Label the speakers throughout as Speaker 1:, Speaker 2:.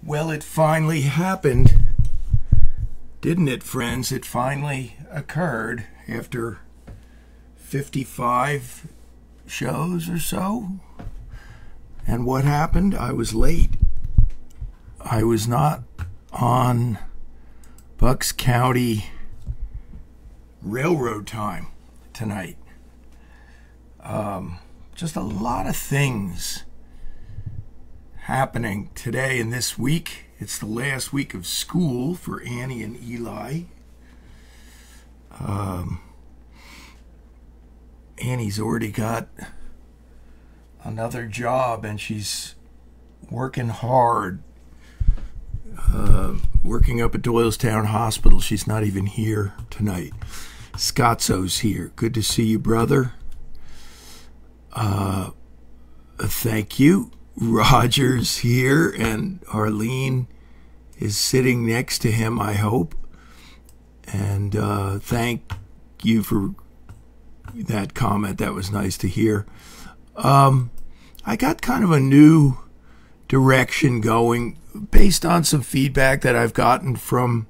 Speaker 1: Well, it finally happened, didn't it, friends? It finally occurred after 55 shows or so. And what happened? I was late. I was not on Bucks County Railroad time tonight. Just a lot of things happening today and this week. It's the last week of school for Annie and Eli. Annie's already got another job and she's working hard, working up at Doylestown Hospital. She's not even here tonight. Scotzo's here. Good to see you, brother. Thank you. Roger's here, and Arlene is sitting next to him, I hope. And thank you for that comment. That was nice to hear. I got kind of a new direction going based on some feedback that I've gotten from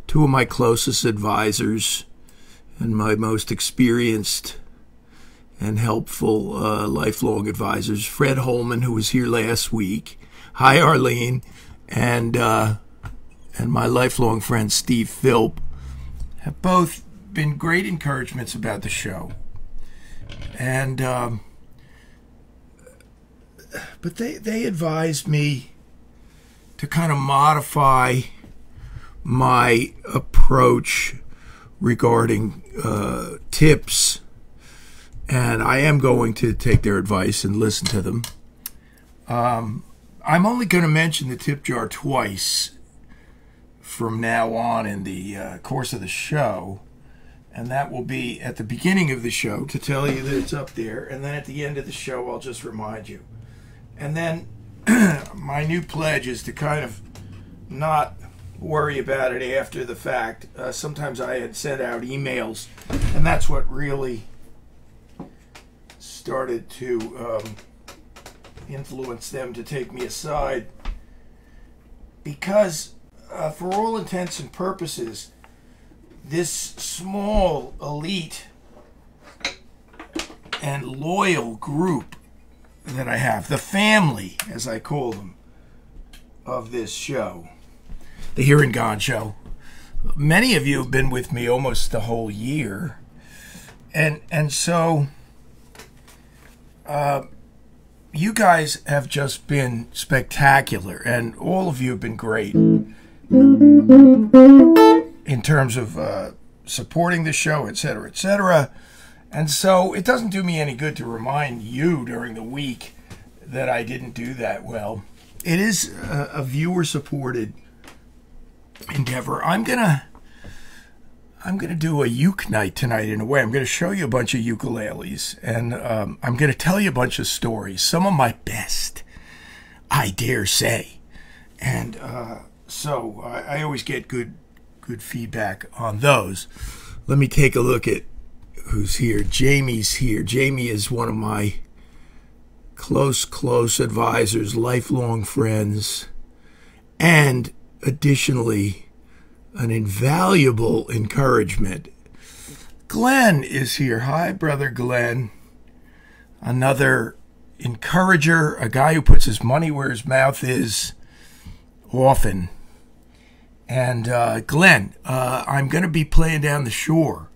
Speaker 1: two of my closest advisors and my most experienced and helpful lifelong advisors, Fred Holman, who was here last week. Hi, Arlene. And my lifelong friend, Steve Philp, have both been great encouragements about the show. And but they advised me to kind of modify my approach regarding tips, and I am going to take their advice and listen to them. I'm only going to mention the tip jar twice from now on in the course of the show, and that will be at the beginning of the show to tell you that it's up there, and then at the end of the show I'll just remind you. And then my new pledge is to kind of not worry about it after the fact. Sometimes I had sent out emails, and that's what really started to influence them to take me aside, because for all intents and purposes, this small, elite, and loyal group that I have, the family, as I call them, of this show, the Here and Gone Show. Many of you have been with me almost the whole year, and so you guys have just been spectacular, and all of you have been great in terms of supporting the show, etc., etc. And so it doesn't do me any good to remind you during the week that I didn't do that well. It is a viewer-supported endeavor. I'm gonna do a uke night tonight in a way. I'm gonna show you a bunch of ukuleles, and I'm gonna tell you a bunch of stories, some of my best, I dare say. And so I always get good feedback on those. Let me take a look at who's here. Jamie's here. Jamie is one of my close advisors, lifelong friends, and additionally an invaluable encouragement. Glenn is here. Hi, brother Glenn. Another encourager, a guy who puts his money where his mouth is often. And Glenn, I'm going to be playing down the shore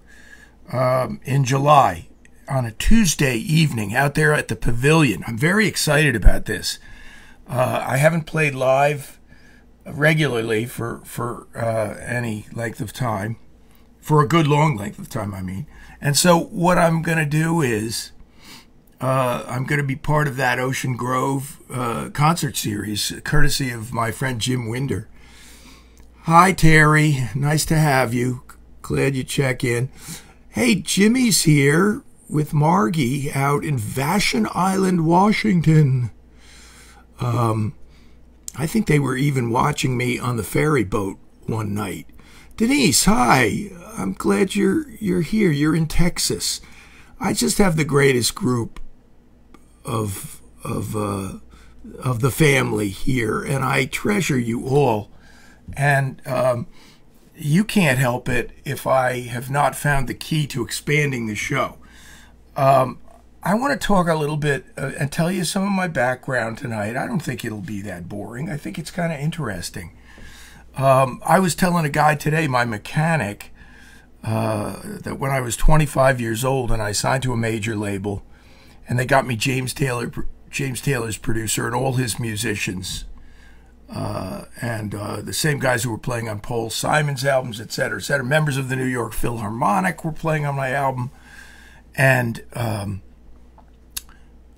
Speaker 1: in July on a Tuesday evening out there at the Pavilion. I'm very excited about this. I haven't played live regularly for any length of time, for a good long length of time, I mean. And so what I'm going to do is I'm going to be part of that Ocean Grove concert series, courtesy of my friend Jim Winder. Hi, Terry. Nice to have you. Glad you check in. Hey, Jimmy's here with Margie out in Vashon Island, Washington. I think they were even watching me on the ferry boat one night. Denise, hi. I'm glad you're here. You're in Texas. I just have the greatest group of of the family here, and I treasure you all. And you can't help it if I have not found the key to expanding the show. I want to talk a little bit and tell you some of my background tonight. I don't think it'll be that boring. I think it's kind of interesting. I was telling a guy today, my mechanic, that when I was 25 years old and I signed to a major label, and they got me James Taylor's producer and all his musicians, and the same guys who were playing on Paul Simon's albums, etc., etc. Members of the New York Philharmonic were playing on my album, and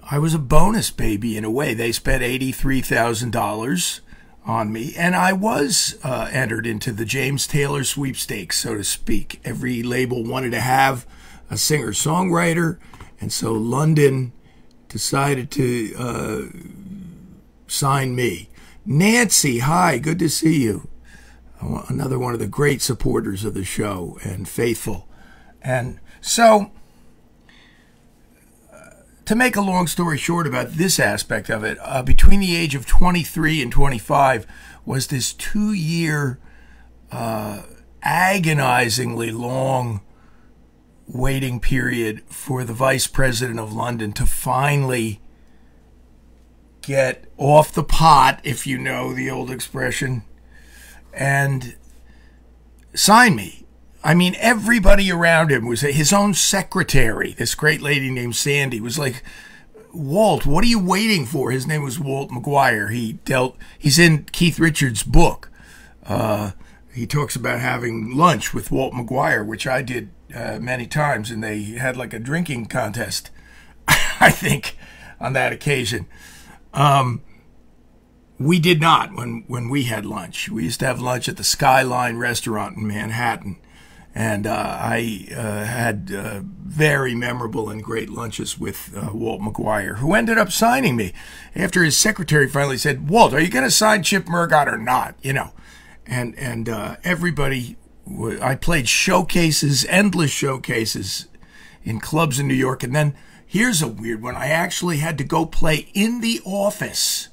Speaker 1: I was a bonus baby in a way. They spent $83,000 on me, and I was entered into the James Taylor sweepstakes, so to speak. Every label wanted to have a singer-songwriter, and so London decided to sign me. Nancy, hi, good to see you. Another one of the great supporters of the show and faithful. And so, to make a long story short about this aspect of it, between the age of 23 and 25 was this 2-year, agonizingly long waiting period for the vice president of London to finally get off the pot, if you know the old expression, and sign me. I mean, everybody around him was his own secretary. This great lady named Sandy was like, Walt, what are you waiting for? His name was Walt McGuire. He's in Keith Richards' book. He talks about having lunch with Walt McGuire, which I did many times, and they had like a drinking contest, I think, on that occasion. We did not when we had lunch. We used to have lunch at the Skyline restaurant in Manhattan. And I had very memorable and great lunches with Walt McGuire, who ended up signing me after his secretary finally said, Walt, are you going to sign Chip Murgott or not? You know, and everybody, I played showcases, endless showcases in clubs in New York. And then here's a weird one. I actually had to go play in the office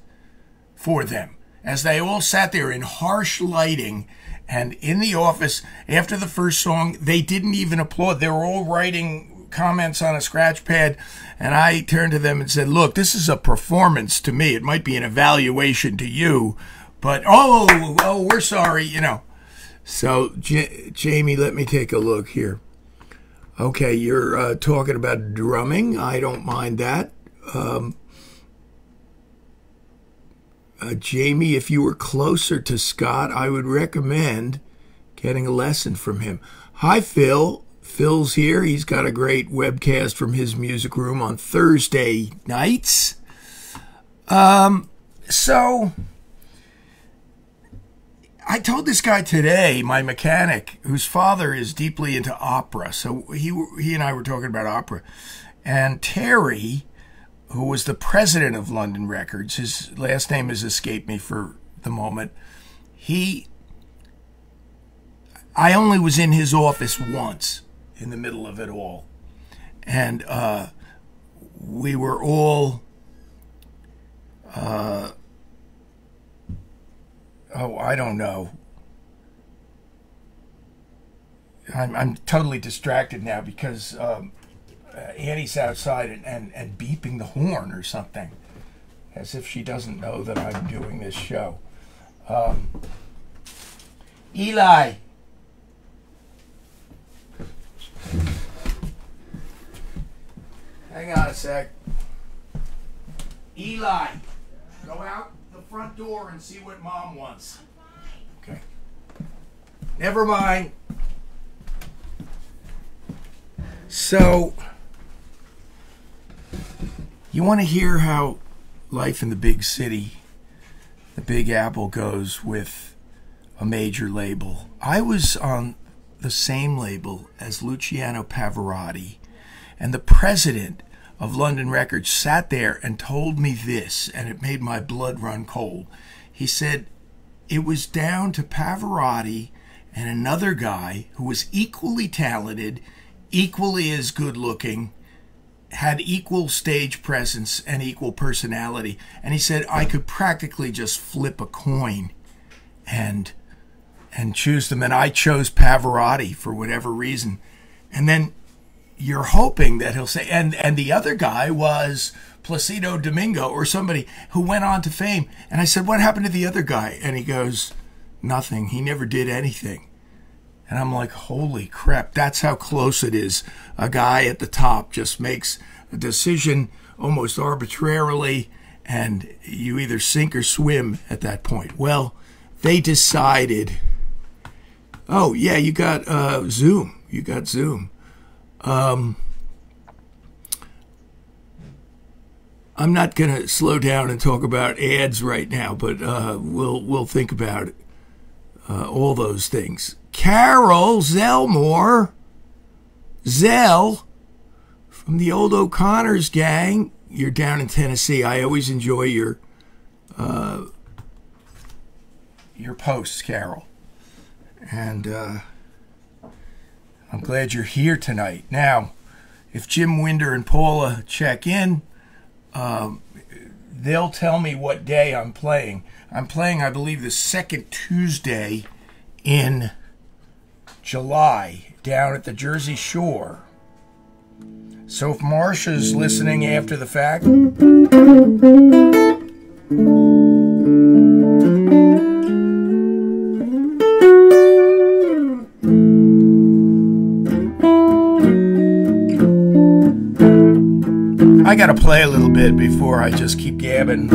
Speaker 1: for them as they all sat there in harsh lighting. And in the office, after the first song, they didn't even applaud. They were all writing comments on a scratch pad. And I turned to them and said, look, this is a performance to me. It might be an evaluation to you. But, oh, we're sorry, you know. So, Jamie, let me take a look here. Okay, you're talking about drumming. I don't mind that. Jamie, if you were closer to Scott, I would recommend getting a lesson from him. Hi, Phil. Phil's here. He's got a great webcast from his music room on Thursday nights. So I told this guy today, my mechanic, whose father is deeply into opera. So he and I were talking about opera. And Terry, who was the president of London Records, his last name has escaped me for the moment. I only was in his office once in the middle of it all. And we were all, I don't know. I'm totally distracted now because Annie's outside and beeping the horn or something, as if she doesn't know that I'm doing this show. Eli. Hang on a sec. Eli, go out the front door and see what Mom wants. Okay. Never mind. So, you want to hear how life in the big city, the Big Apple, goes with a major label. I was on the same label as Luciano Pavarotti, and the president of London Records sat there and told me this, and it made my blood run cold. He said it was down to Pavarotti and another guy who was equally talented, equally as good looking, had equal stage presence and equal personality. And he said, I could practically just flip a coin and choose them. And I chose Pavarotti for whatever reason. And then you're hoping that he'll say, and the other guy was Placido Domingo or somebody who went on to fame. And I said, what happened to the other guy? And he goes, nothing. He never did anything. And I'm like, holy crap, that's how close it is. A guy at the top just makes a decision almost arbitrarily, and you either sink or swim at that point. Well, they decided, oh, yeah, you got Zoom. You got Zoom. I'm not going to slow down and talk about ads right now, but we'll think about all those things. Carol Zellmore, Zell, from the old O'Connor's gang. You're down in Tennessee. I always enjoy your posts, Carol. And I'm glad you're here tonight. Now, if Jim Winder and Paula check in, they'll tell me what day I'm playing. I'm playing, I believe, the second Tuesday in July down at the Jersey Shore. So if Marsha's listening after the fact, I gotta play a little bit before I just keep gabbing.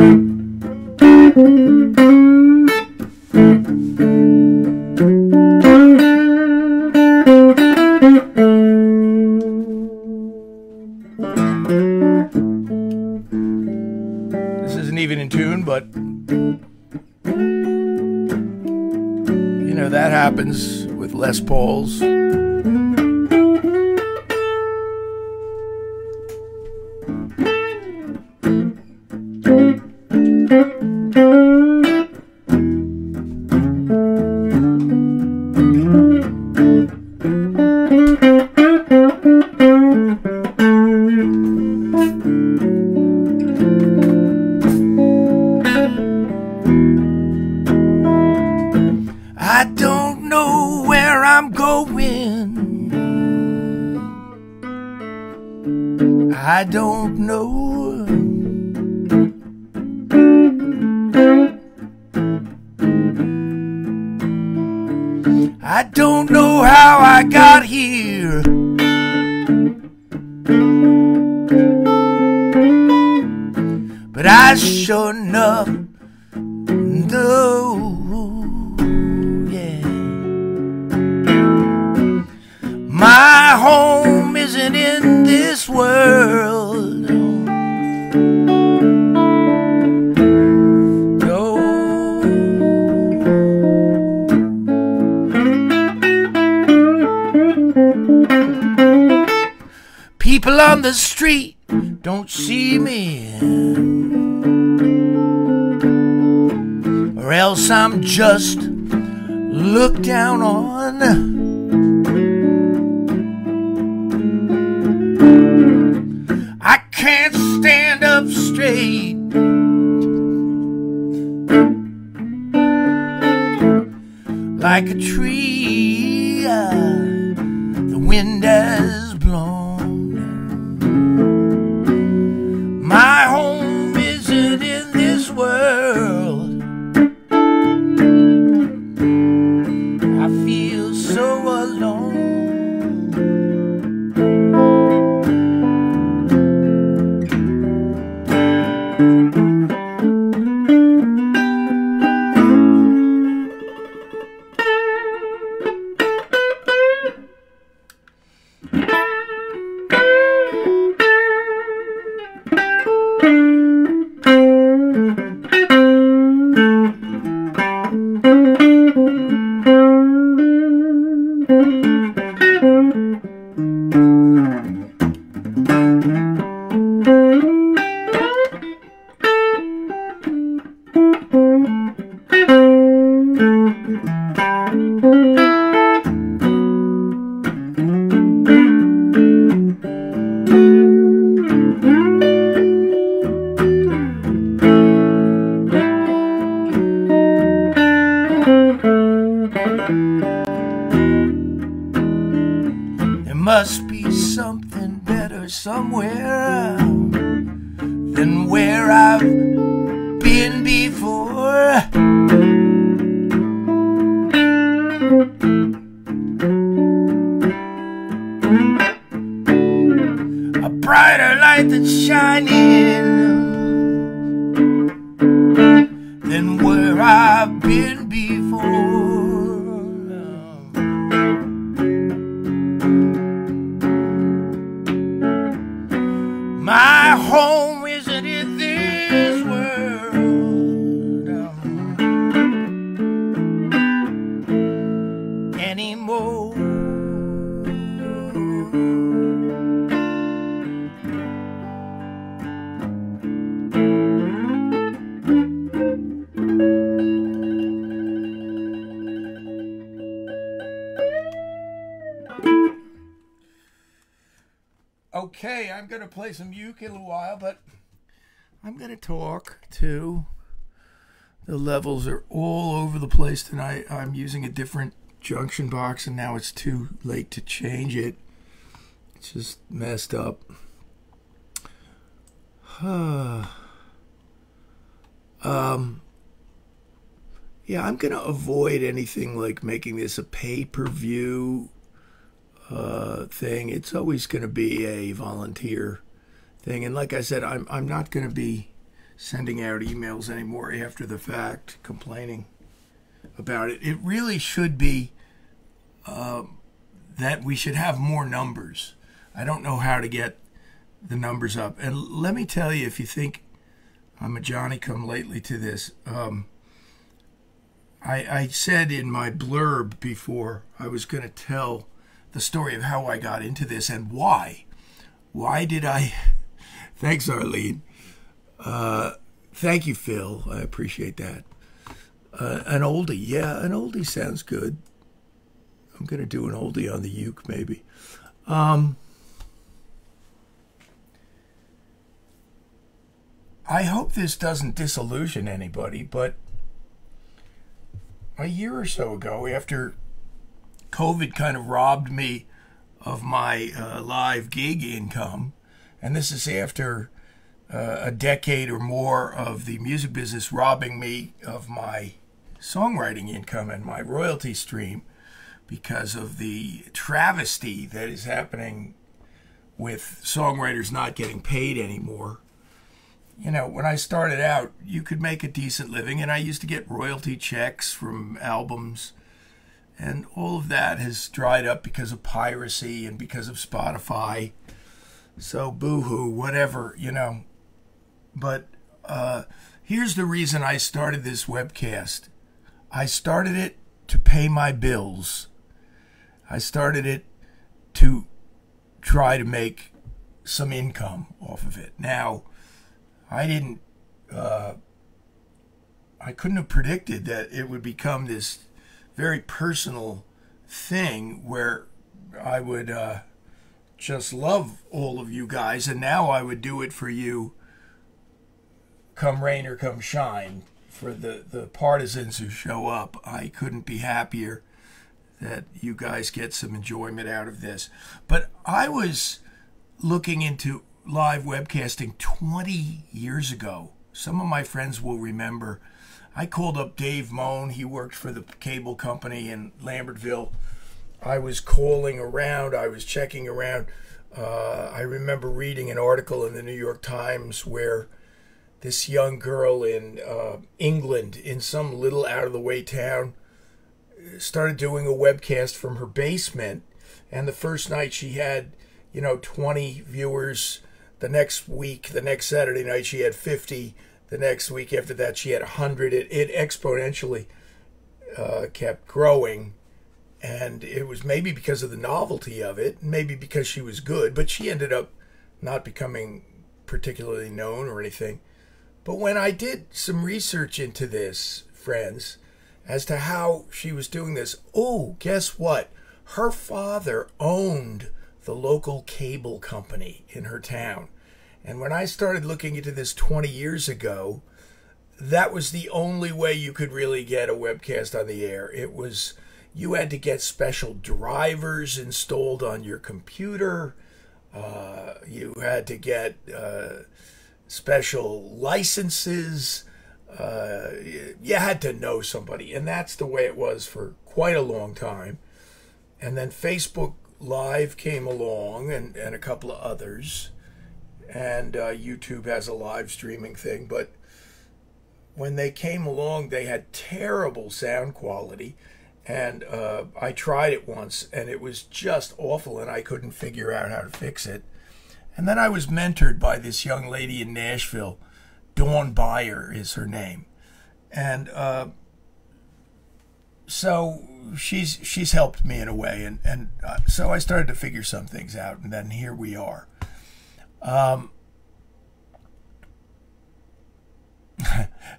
Speaker 1: This isn't even in tune, but you know, that happens with Les Pauls. I don't know where I'm going. I don't know. I don't know how I got here. But I sure enough know. My home isn't in this world. No. People on the street don't see me, or else I'm just looked down on. I can't stand up straight. Like a tree, the wind has blown. My home isn't in this world. I feel so alone. must be something better somewhere than where I've been before. A brighter light that's shining than where I've been before. My home isn't in this world anymore. Okay, I'm going to play some uke in a while, but I'm going to talk too. The levels are all over the place tonight. I'm using a different junction box, and now it's too late to change it. It's just messed up. Yeah, I'm going to avoid anything like making this a pay-per-view thing. It's always going to be a volunteer thing, and like I said, I'm not going to be sending out emails anymore after the fact complaining about it. It really should be that we should have more numbers. I don't know how to get the numbers up, and let me tell you, if you think I'm a Johnny-come-lately to this, I said in my blurb before I was going to tell the story of how I got into this and why. Why did I? Thanks, Arlene. Thank you, Phil. I appreciate that. An oldie. Yeah, an oldie sounds good. I'm going to do an oldie on the uke, maybe. I hope this doesn't disillusion anybody, but a year or so ago, after COVID kind of robbed me of my live gig income, and this is after a decade or more of the music business robbing me of my songwriting income and my royalty stream because of the travesty that is happening with songwriters not getting paid anymore. You know, when I started out, you could make a decent living, and I used to get royalty checks from albums, and all of that has dried up because of piracy and because of Spotify. So boo-hoo, whatever, you know. But here's the reason I started this webcast. I started it to pay my bills. I started it to try to make some income off of it. Now, I couldn't have predicted that it would become this very personal thing where I would just love all of you guys, and now I would do it for you come rain or come shine. For the partisans who show up, I couldn't be happier that you guys get some enjoyment out of this. But I was looking into live webcasting 20 years ago. Some of my friends will remember. I called up Dave Moan. He worked for the cable company in Lambertville. I was calling around. I was checking around. I remember reading an article in the New York Times where this young girl in England, in some little out-of-the-way town, started doing a webcast from her basement. And the first night she had, 20 viewers. The next week, the next Saturday night, she had 50. The next week after that, she had 100. It exponentially kept growing. And it was maybe because of the novelty of it, maybe because she was good, but she ended up not becoming particularly known or anything. But when I did some research into this, friends, as to how she was doing this, oh, guess what? Her father owned the local cable company in her town. And when I started looking into this 20 years ago, that was the only way you could really get a webcast on the air. It was, you had to get special drivers installed on your computer. You had to get special licenses. You had to know somebody, and that's the way it was for quite a long time. And then Facebook Live came along, and a couple of others, and YouTube has a live streaming thing. But when they came along, they had terrible sound quality, and I tried it once, and it was just awful, and I couldn't figure out how to fix it. And then I was mentored by this young lady in Nashville. Dawn Beyer is her name, and so she's helped me in a way, and so I started to figure some things out, and then here we are.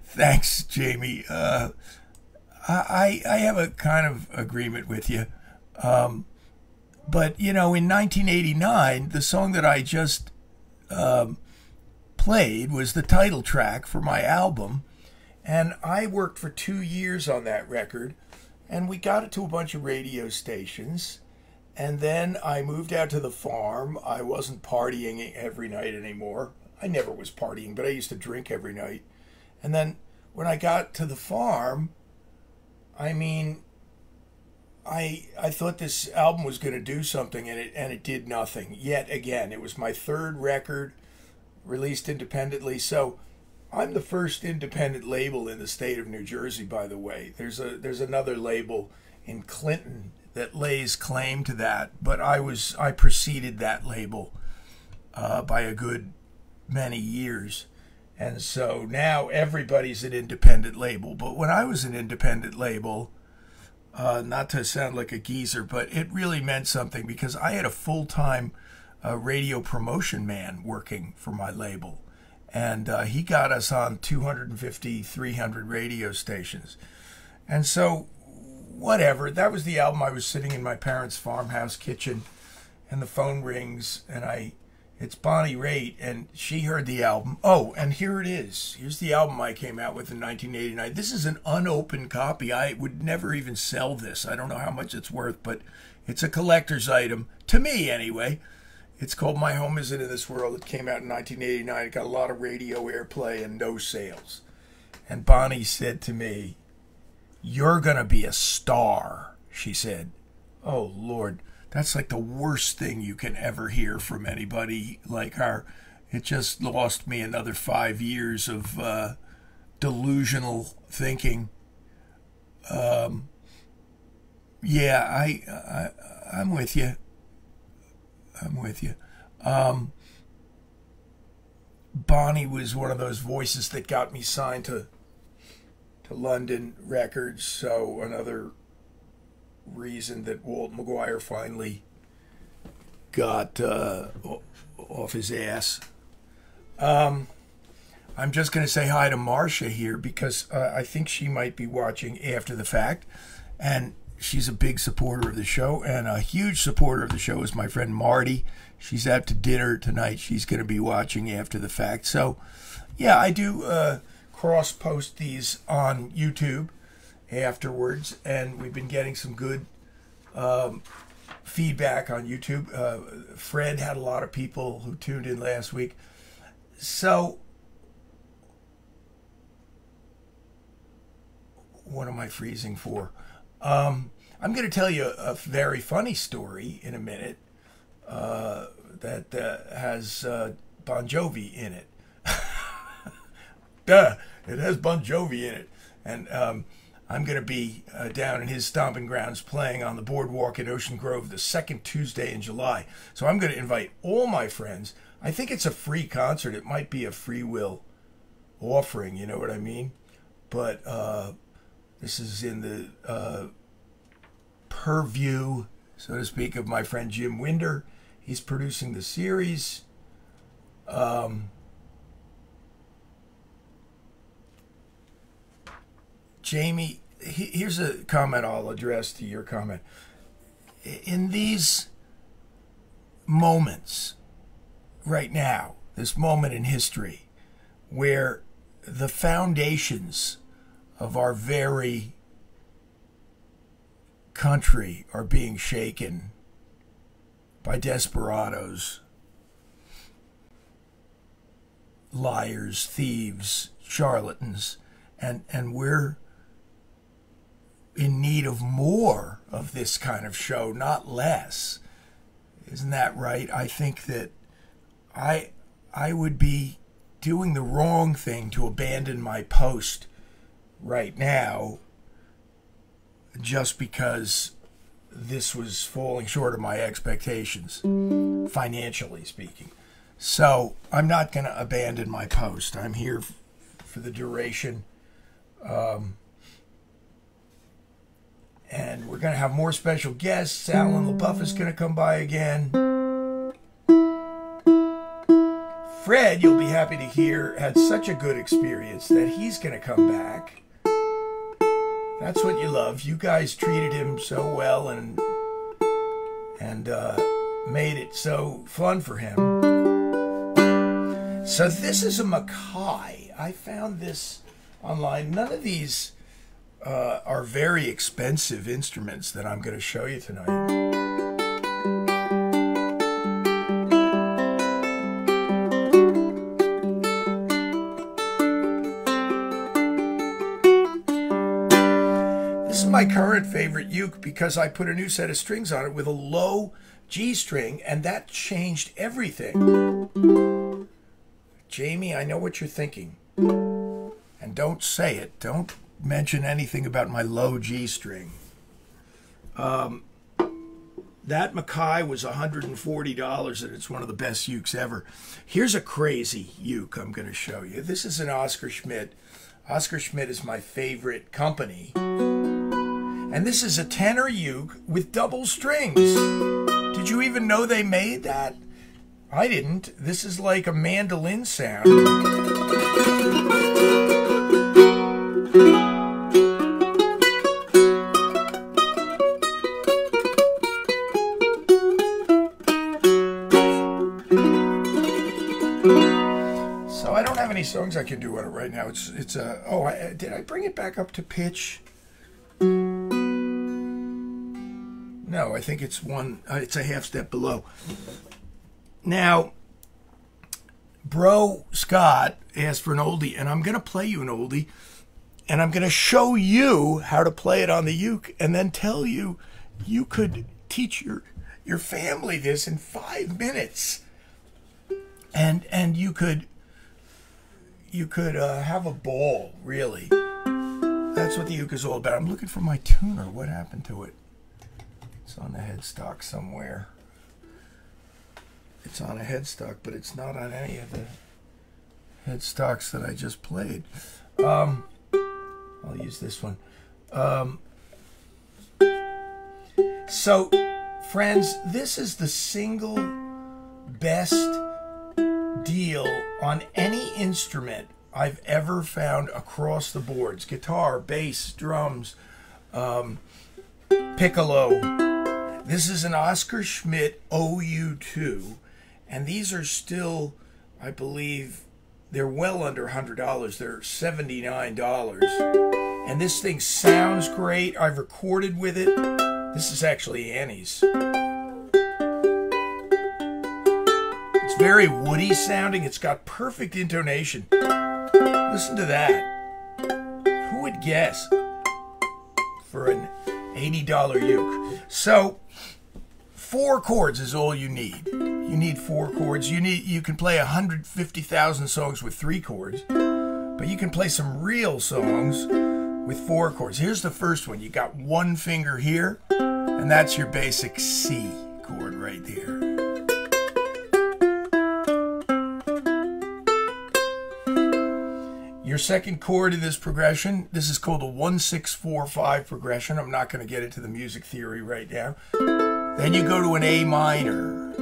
Speaker 1: Thanks, Jamie. I have a kind of agreement with you, but you know, in 1989, the song that I just played was the title track for my album, and I worked for 2 years on that record, and we got it to a bunch of radio stations, and then I moved out to the farm. I wasn't partying every night anymore. I never was partying, but I used to drink every night. And then when I got to the farm, I mean, I thought this album was going to do something, and it did nothing. Yet again, it was my third record released independently. So I'm the first independent label in the state of New Jersey, by the way. There's another label in Clinton that lays claim to that, but I preceded that label by a good many years. And so now everybody's an independent label. But when I was an independent label, not to sound like a geezer, but it really meant something, because I had a full-time radio promotion man working for my label. And he got us on 250, 300 radio stations. And so, whatever, that was the album. I was sitting in my parents' farmhouse kitchen, and the phone rings, and it's Bonnie Raitt, and she heard the album. Oh, and here it is. Here's the album I came out with in 1989. This is an unopened copy. I would never even sell this. I don't know how much it's worth, but it's a collector's item, to me anyway. It's called My Home Isn't in This World. It came out in 1989. It got a lot of radio airplay and no sales. And Bonnie said to me, "You're going to be a star," she said. Oh, Lord. That's like the worst thing you can ever hear from anybody like her. It just lost me another 5 years of delusional thinking. Yeah, I'm with you. I'm with you. Bonnie was one of those voices that got me signed to London Records, so another reason that Walt McGuire finally got off his ass. I'm just going to say hi to Marcia here, because I think she might be watching after the fact, and she's a big supporter of the show, and a huge supporter of the show is my friend Marty. She's out to dinner tonight. She's going to be watching after the fact. So, yeah, I do cross-post these on YouTube afterwards, and we've been getting some good feedback on YouTube. Fred had a lot of people who tuned in last week. So, what am I freezing for? I'm going to tell you a very funny story in a minute that has Bon Jovi in it. Duh, it has Bon Jovi in it. And I'm going to be down in his stomping grounds playing on the boardwalk in Ocean Grove the second Tuesday in July. So I'm going to invite all my friends. I think it's a free concert. It might be a free will offering, you know what I mean? But this is in the purview, so to speak, of my friend Jim Winder. He's producing the series. Jamie, here's a comment I'll address to your comment. In these moments, right now, this moment in history, where the foundations of our very country are being shaken by desperados, liars, thieves, charlatans, and we're in need of more of this kind of show, not less. Isn't that right? I think that I would be doing the wrong thing to abandon my post right now just because this was falling short of my expectations, financially speaking. So I'm not going to abandon my post. I'm here for the duration. And we're going to have more special guests. Alan LaBeouf is going to come by again. Fred, you'll be happy to hear, had such a good experience that he's going to come back. That's what you love. You guys treated him so well and made it so fun for him. So this is a Mackay. I found this online. None of these are very expensive instruments that I'm going to show you tonight. This is my current favorite uke because I put a new set of strings on it with a low G string, and that changed everything. Jamie, I know what you're thinking. And don't say it. Don't mention anything about my low G string. That Mackay was $140, and it's one of the best ukes ever. Here's a crazy uke I'm going to show you. This is an Oscar Schmidt. Oscar Schmidt is my favorite company. And this is a tenor uke with double strings. Did you even know they made that? I didn't. This is like a mandolin sound. So I don't have any songs I can do on it right now. Did I bring it back up to pitch? No, I think it's it's a half step below. Now, Bro Scott asked for an oldie, and I'm going to play you an oldie, and I'm going to show you how to play it on the uke, and then tell you you could teach your family this in 5 minutes, and you could have a ball, really. That's what the uke is all about. I'm looking for my tuner. What happened to it? It's on the headstock somewhere. It's on a headstock, but it's not on any of the headstocks that I just played. I'll use this one. So, friends, this is the single best deal on any instrument I've ever found across the boards. Guitar, bass, drums, piccolo. This is an Oscar Schmidt OU2, and these are still, I believe, they're well under $100. They're $79. And this thing sounds great. I've recorded with it. This is actually Annie's. It's very woody sounding. It's got perfect intonation. Listen to that. Who would guess? For an $80 uke. So 4 chords is all you need. You need 4 chords. You can play 150,000 songs with 3 chords, but you can play some real songs with 4 chords. Here's the first one. You got 1 finger here, and that's your basic C chord right there. Your second chord in this progression, this is called a 1-6-4-5 progression. I'm not going to get into the music theory right now. Then you go to an A minor.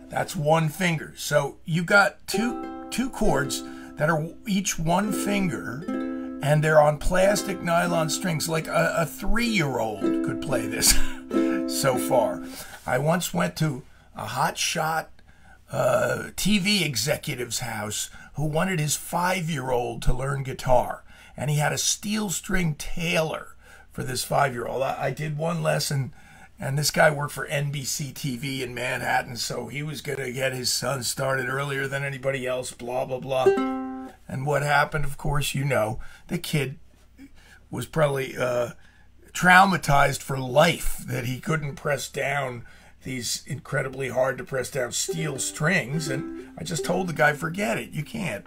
Speaker 1: That's 1 finger. So you got two chords that are each 1 finger, and they're on plastic nylon strings. Like a 3-year-old could play this so far. I once went to a hotshot TV executive's house who wanted his 5-year-old to learn guitar, and he had a steel string Taylor for this 5-year-old. I did one lesson, and this guy worked for NBC TV in Manhattan, so he was going to get his son started earlier than anybody else, blah, blah, blah. And what happened, of course, you know, the kid was probably traumatized for life that he couldn't press down these incredibly hard to press down steel strings. And I just told the guy, forget it, you can't.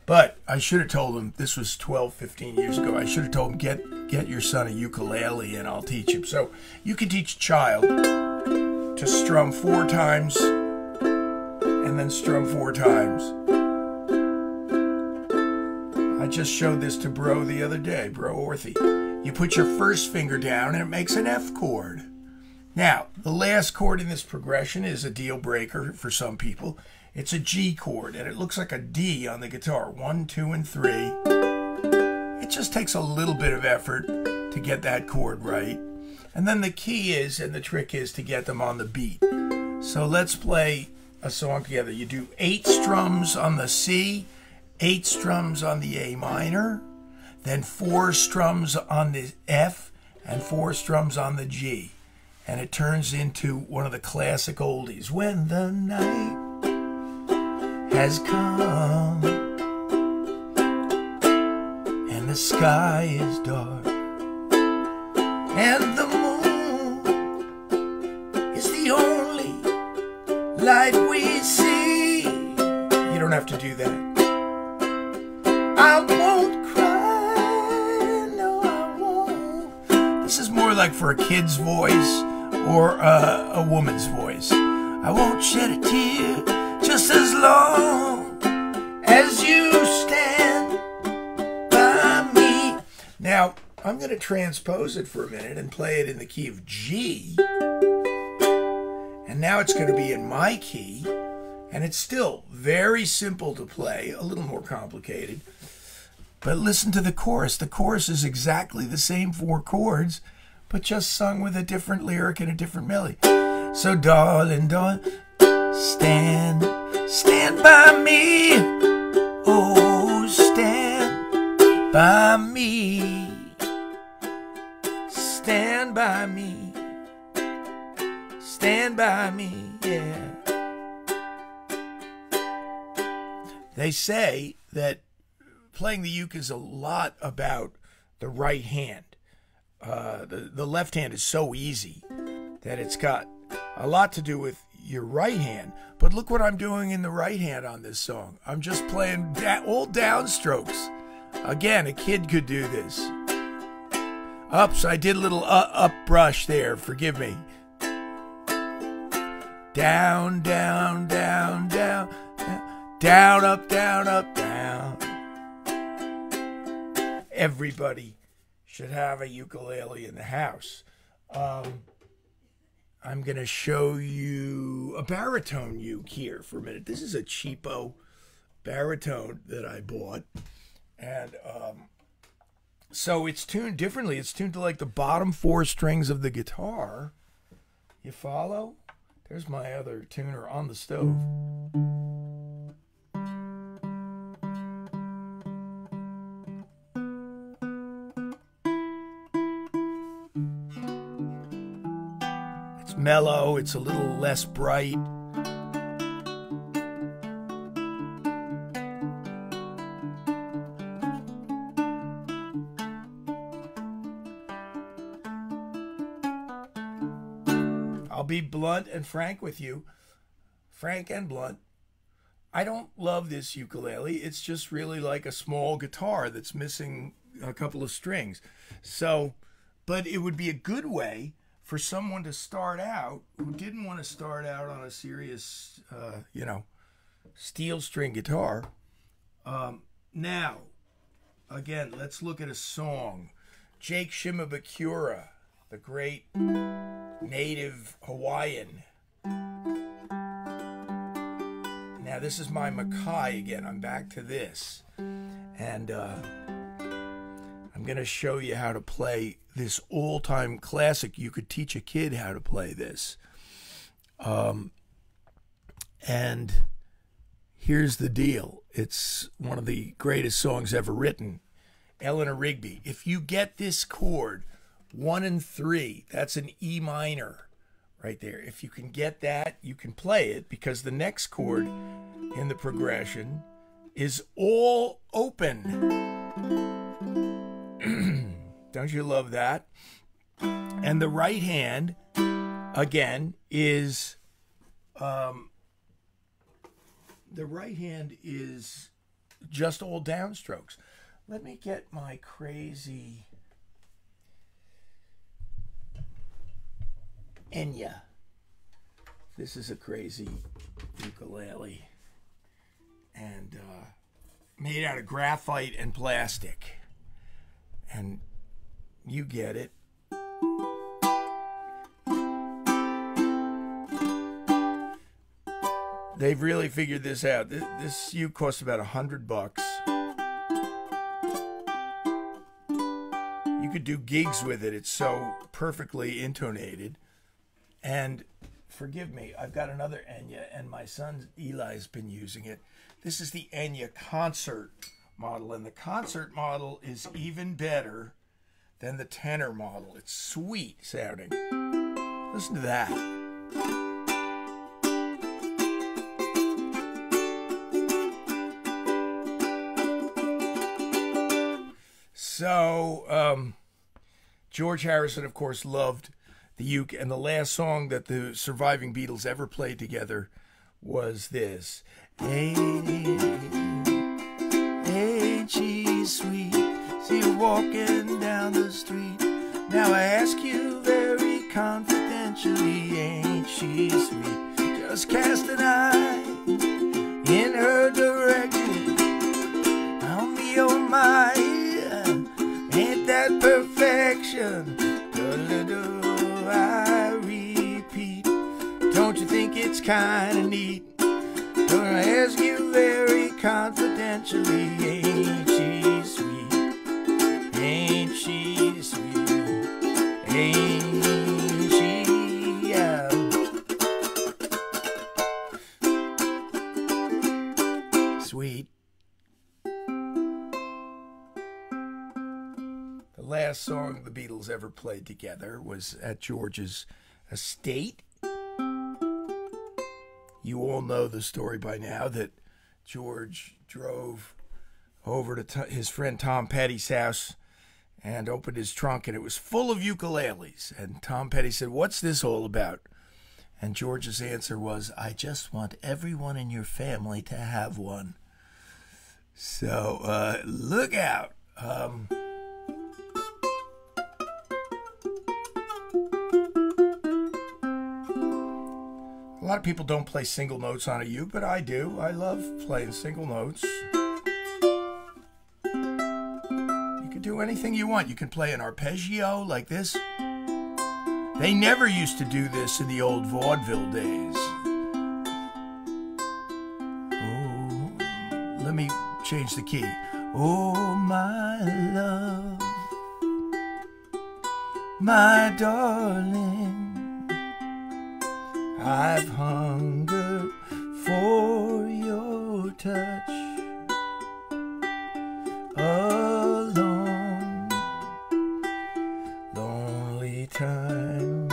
Speaker 1: But I should have told him, this was 12, 15 years ago, I should have told him, get your son a ukulele and I'll teach him. So you can teach a child to strum 4 times and then strum 4 times. I just showed this to Bro the other day, Bro Orthy. You put your first finger down and it makes an F chord. Now, the last chord in this progression is a deal breaker for some people. It's a G chord, and it looks like a D on the guitar. 1, 2, and 3. It just takes a little bit of effort to get that chord right. And then the key is, and the trick is, to get them on the beat. So let's play a song together. You do 8 strums on the C, 8 strums on the A minor, then 4 strums on the F, and 4 strums on the G. And it turns into one of the classic oldies. When the night has come and the sky is dark and the moon is the only light we see. You don't have to do that. I won't cry, no I won't. This is more like for a kid's voice or a woman's voice. I won't shed a tear just as long as you stand by me. Now, I'm going to transpose it for a minute and play it in the key of G. And now it's going to be in my key. And it's still very simple to play, a little more complicated. But listen to the chorus. The chorus is exactly the same 4 chords, but just sung with a different lyric and a different melody. So, darling, darling, stand by me. Oh, stand by me. Stand by me. Stand by me, yeah. They say that playing the uke is a lot about the right hand. The left hand is so easy that it's got a lot to do with your right hand. But look what I'm doing in the right hand on this song. I'm just playing all downstrokes. Again, a kid could do this. Ups, I did a little up brush there. Forgive me. Down, down, down, down, down, up, down, up, down. Everybody should have a ukulele in the house. I'm going to show you a baritone uke here for a minute. This is a cheapo baritone that I bought. And so it's tuned differently. It's tuned to like the bottom 4 strings of the guitar. You follow? There's my other tuner on the stove. It's mellow, it's a little less bright. I'll be blunt and frank with you. Frank and blunt. I don't love this ukulele. It's just really like a small guitar that's missing a couple of strings. So, but it would be a good way for someone to start out who didn't want to start out on a serious, steel string guitar. Now, again, let's look at a song. Jake Shimabukuro, the great native Hawaiian. Now, this is my Makai again. I'm back to this. And I'm going to show you how to play this all-time classic. You could teach a kid how to play this. And here's the deal. It's one of the greatest songs ever written. Eleanor Rigby. If you get this chord, 1 and 3, that's an E minor right there. If you can get that, you can play it, because the next chord in the progression is all open. Don't you love that? And the right hand, again, is just all downstrokes. Let me get my crazy Enya. This is a crazy ukulele, and made out of graphite and plastic, and you get it. They've really figured this out. This uke costs about $100. You could do gigs with it. It's so perfectly intonated. And forgive me, I've got another Enya, and my son Eli's been using it. This is the Enya concert model, and the concert model is even better than the tenor model. It's sweet sounding. Listen to that. So, George Harrison, of course, loved the uke, and the last song that the surviving Beatles ever played together was this. Ain't she sweet? See her walking down the street. Now I ask you very confidentially, ain't she sweet? Just cast an eye in her direction. Oh me, oh my, ain't that perfection? I repeat, don't you think it's kinda neat? Don't I ask you very confidentially, ain't she sweet? Ain't she sweet? Ain't she, sweet? The last song the Beatles ever played together was at George's estate. You all know the story by now that George drove over to his friend Tom Petty's house and opened his trunk, and it was full of ukuleles. And Tom Petty said, "What's this all about?" And George's answer was, "I just want everyone in your family to have one." So look out. A lot of people don't play single notes on a uke, but I do. I love playing single notes. You can do anything you want. You can play an arpeggio like this. They never used to do this in the old vaudeville days. Oh, let me change the key. Oh, my love, my darling, I've hungered for your touch a long, lonely time.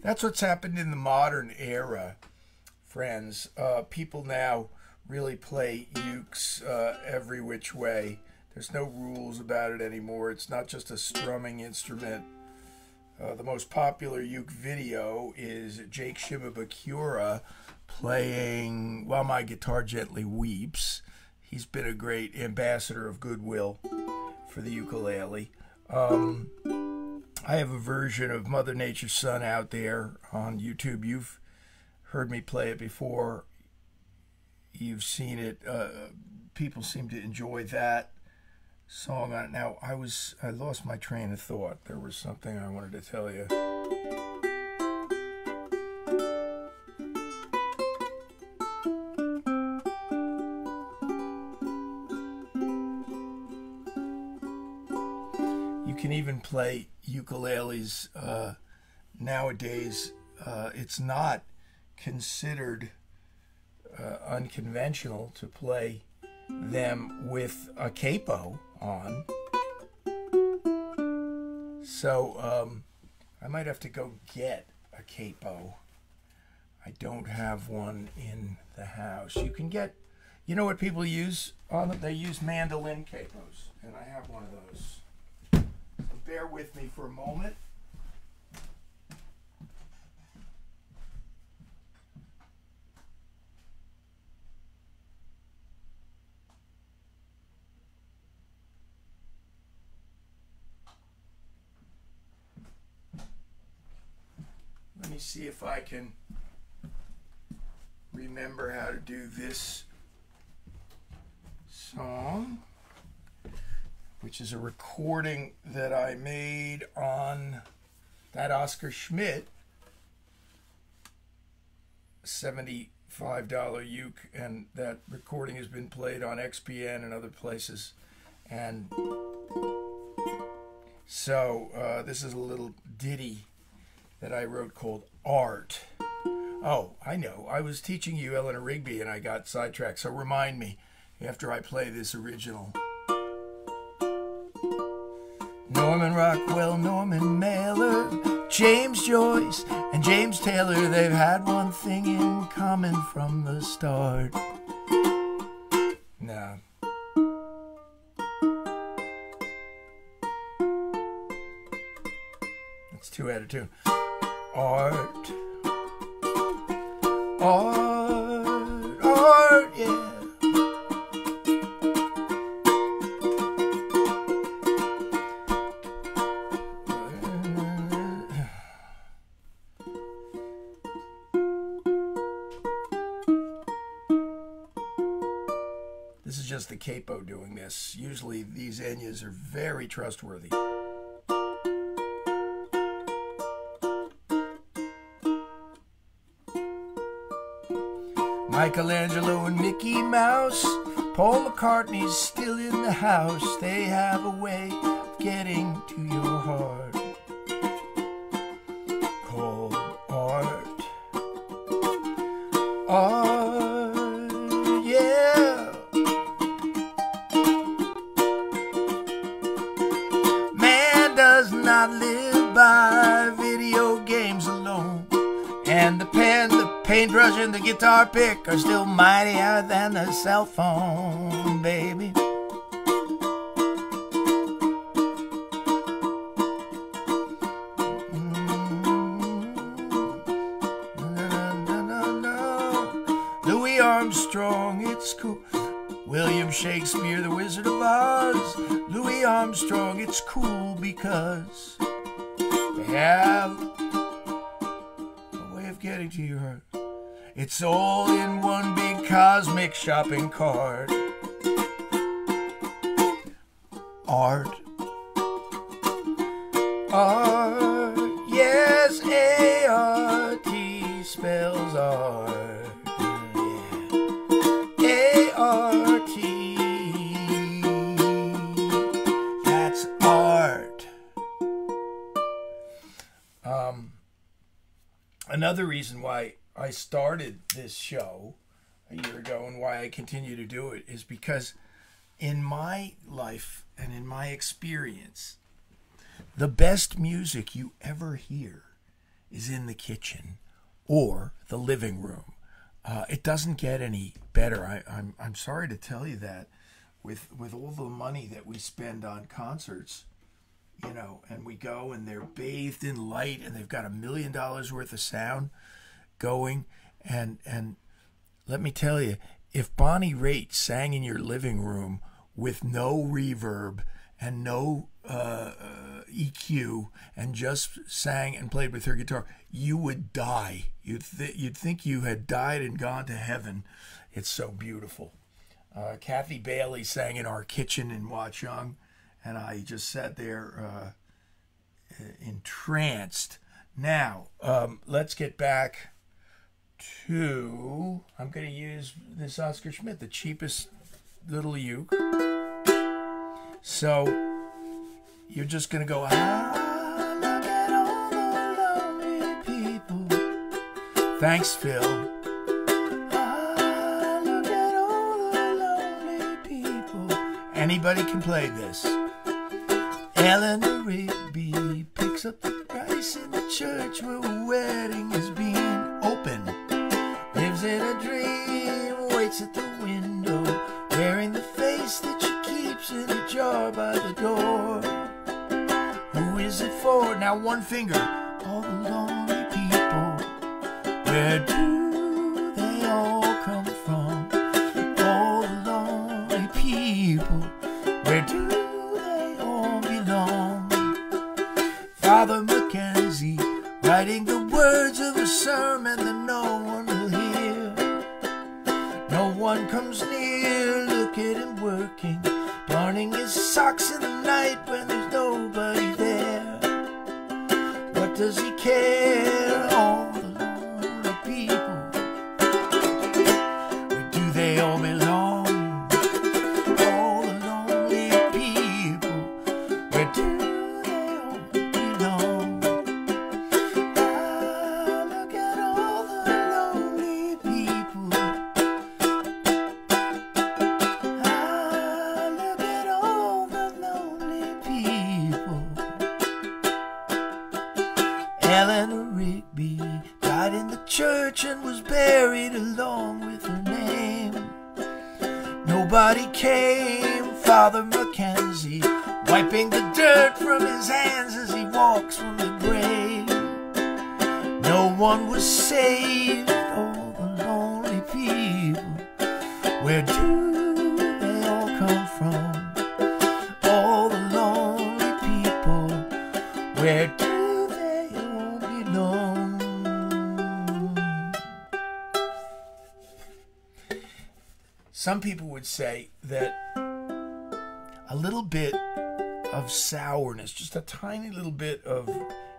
Speaker 1: That's what's happened in the modern era, friends. People now really play ukes every which way. There's no rules about it anymore. It's not just a strumming instrument. The most popular uke video is Jake Shimabukuro playing While My Guitar Gently Weeps. He's been a great ambassador of goodwill for the ukulele. I have a version of Mother Nature's Son out there on YouTube. You've heard me play it before. You've seen it. People seem to enjoy that song on it. Now, I lost my train of thought. There was something I wanted to tell you. You can even play ukuleles nowadays. It's not considered unconventional to play them with a capo on. So I might have to go get a capo. I don't have one in the house. You can get, you know what people use on them? They use mandolin capos, and I have one of those. So bear with me for a moment. Let me see if I can remember how to do this song, which is a recording that I made on that Oscar Schmidt $75 uke, and that recording has been played on XPN and other places. And so this is a little ditty that I wrote called Art. Oh, I know. I was teaching you Eleanor Rigby and I got sidetracked. So remind me after I play this original. Norman Rockwell, Norman Mailer, James Joyce, and James Taylor, they've had one thing in common from the start. Nah. That's 2 out of 2. Art, art, art, yeah. This is just the capo doing this. Usually these Enyas are very trustworthy. Michelangelo and Mickey Mouse, Paul McCartney's still in the house. They have a way of getting to your heart called art. Art, yeah. Man does not live by video games alone. And the pen, the paintbrush, and the guitar pick are still mightier than the cell phone, baby. Louis Armstrong, it's cool. William Shakespeare, the Wizard of Oz. Louis Armstrong, it's cool because they have getting to your heart. It's all in one big cosmic shopping cart. Art. Art. Yes, A-R-T spells art. Yeah. A-R-T. That's art. Another reason why I started this show a year ago and why I continue to do it is because in my life and in my experience, the best music you ever hear is in the kitchen or the living room. It doesn't get any better. I'm sorry to tell you that with all the money that we spend on concerts, you know, and we go and they're bathed in light and they've got $1 million worth of sound going. And let me tell you, if Bonnie Raitt sang in your living room with no reverb and no EQ and just sang and played with her guitar, you would die. You'd think you had died and gone to heaven. It's so beautiful. Kathy Bailey sang in our kitchen in Watchung. And I just sat there entranced. Now, let's get back to, I'm going to use this Oscar Schmidt, the cheapest little uke. So, you're just going to go, ah, look at all the lonely people. Thanks, Phil. Ah, Anybody can play this. Eleanor Rigby picks up the rice in the church where a wedding is being opened. Lives in a dream, waits at the window, wearing the face that she keeps in a jar by the door. Who is it for? Now one finger. All the lonely people. Where do they all come from? All the lonely people. Where do they all belong? Father Mackenzie writing the words of a sermon that no one will hear. No one comes near. Look at him working, darning his socks in the night when there's nobody there. What does he care? All the lonely people. Where do they all belong? All the lonely people. Where do they all belong? Ah, look at all the lonely people. Ah, look at all the lonely people. Eleanor Rigby died in the church and was buried along with her name. Nobody came. Father Mackenzie wiping the dirt from his hands as he walks from the grave. No one was saved. All the lonely people. Where do they all come from? All the lonely people. Where do they all belong? Some people would say that a little bit of sourness, just a tiny little bit of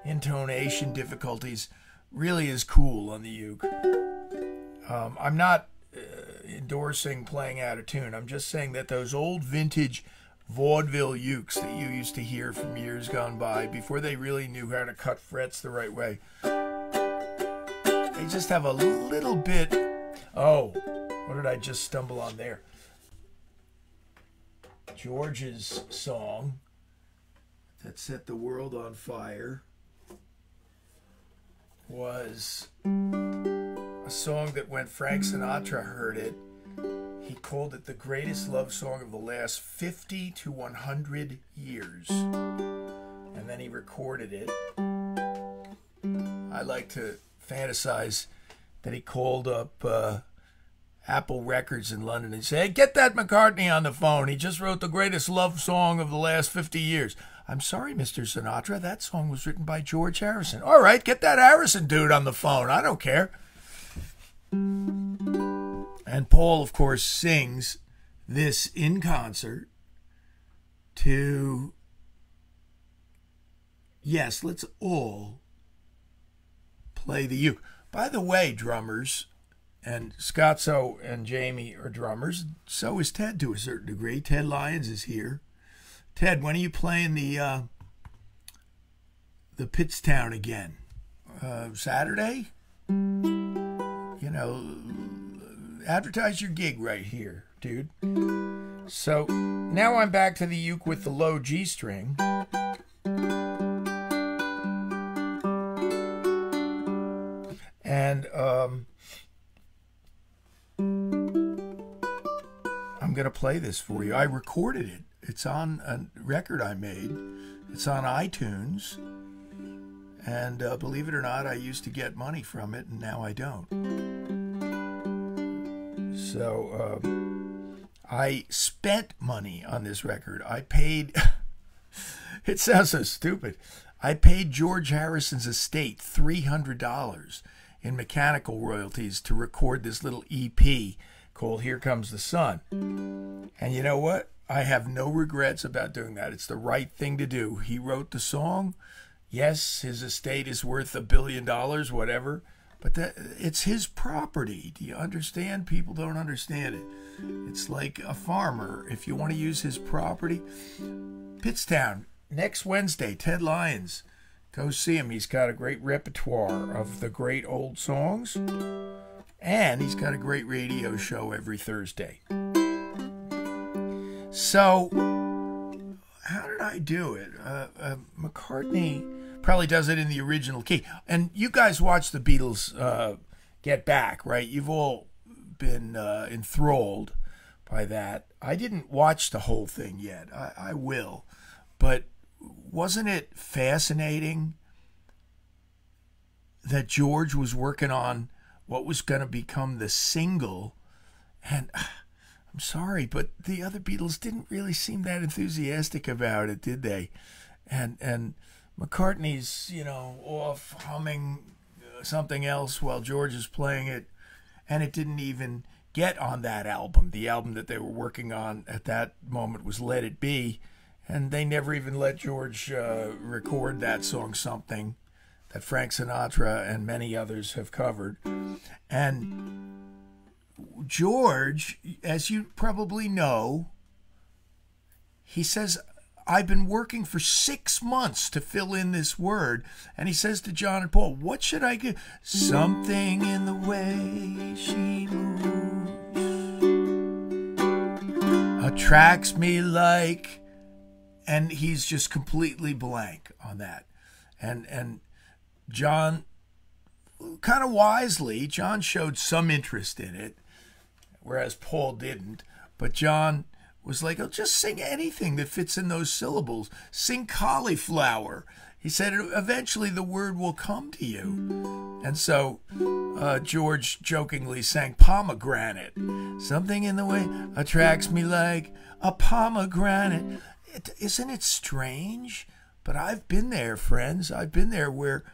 Speaker 1: intonation difficulties, really is cool on the uke. I'm not endorsing playing out of tune. I'm just saying that those old vintage vaudeville ukes that you used to hear from years gone by, before they really knew how to cut frets the right way, they just have a little bit. Oh, what did I just stumble on there? George's song that set the world on fire was a song that when Frank Sinatra heard it, he called it the greatest love song of the last 50 to 100 years. And then he recorded it. I like to fantasize that he called up Apple Records in London and said, hey, get that McCartney on the phone. He just wrote the greatest love song of the last 50 years. I'm sorry, Mr. Sinatra, that song was written by George Harrison. All right, get that Harrison dude on the phone. I don't care. And Paul, of course, sings this in concert to, yes, let's all play the uke. By the way, drummers, and Scotzo and Jamie are drummers. So is Ted to a certain degree. Ted Lyons is here. Ted, when are you playing the Pittstown again? Saturday? You know, advertise your gig right here, dude. So now I'm back to the uke with the low G string. And I'm going to play this for you. I recorded it. It's on a record I made. It's on iTunes. And believe it or not, I used to get money from it, and now I don't. So I spent money on this record. I paid, it sounds so stupid, I paid George Harrison's estate $300 in mechanical royalties to record this little EP called Here Comes the Sun. And you know what? I have no regrets about doing that. It's the right thing to do. He wrote the song. Yes, his estate is worth $1 billion, whatever, but it's his property. Do you understand? People don't understand it. It's like a farmer. If you want to use his property, Pittstown, next Wednesday, Ted Lyons. Go see him. He's got a great repertoire of the great old songs, and he's got a great radio show every Thursday. So, how did I do it? McCartney probably does it in the original key. And you guys watch the Beatles Get Back, right? You've all been enthralled by that. I didn't watch the whole thing yet. I will. But wasn't it fascinating that George was working on what was going to become the single? And I'm sorry, but the other Beatles didn't really seem that enthusiastic about it, did they? And McCartney's, off humming something else while George is playing it, and it didn't even get on that album. The album that they were working on at that moment was Let It Be, and they never even let George record that song, Something, that Frank Sinatra and many others have covered. And George, as you probably know, he says, I've been working for 6 months to fill in this word. And he says to John and Paul, what should I give? Something in the way she moves attracts me like, and he's just completely blank on that. And John, kind of wisely, John showed some interest in it, whereas Paul didn't. But John was like, oh, just sing anything that fits in those syllables. Sing cauliflower. He said, eventually the word will come to you. And so George jokingly sang pomegranate. Something in the way attracts me like a pomegranate. Isn't it strange? But I've been there, friends. I've been there where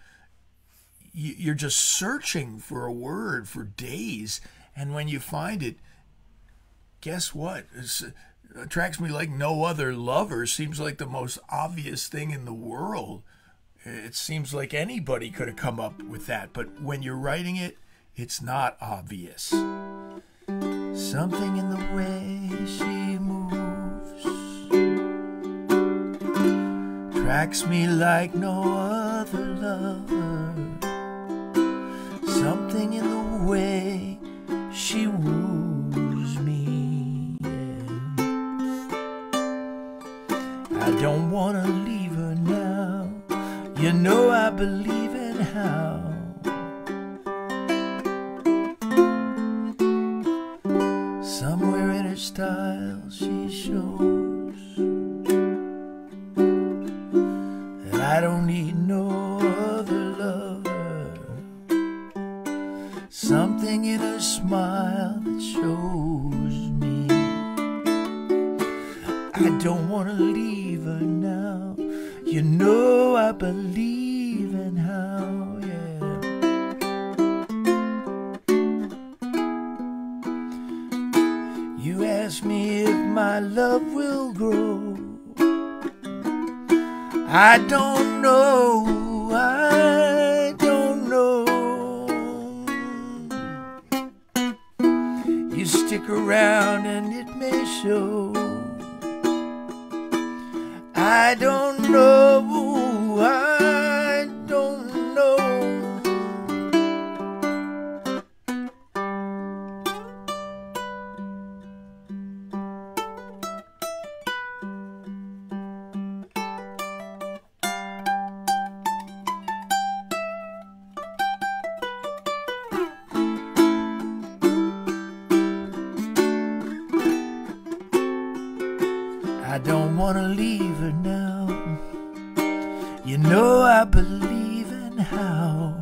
Speaker 1: you're just searching for a word for days. And when you find it, guess what? It attracts me like no other lover seems like the most obvious thing in the world. It seems like anybody could have come up with that. But when you're writing it, it's not obvious. Something in the way she moves attracts me like no other lover. Something in the way she woos me, yeah. I don't want to leave her now. You know I believe in how somewhere in her style she shows that I don't need no other lover. Something in her smile that shows me I don't want to leave her now. You know I believe in how, yeah. You ask me if my love will grow. I don't know, I don't know. You stick around and it may show. I don't know, I don't know. I don't want to leave her now. You know I believe in how.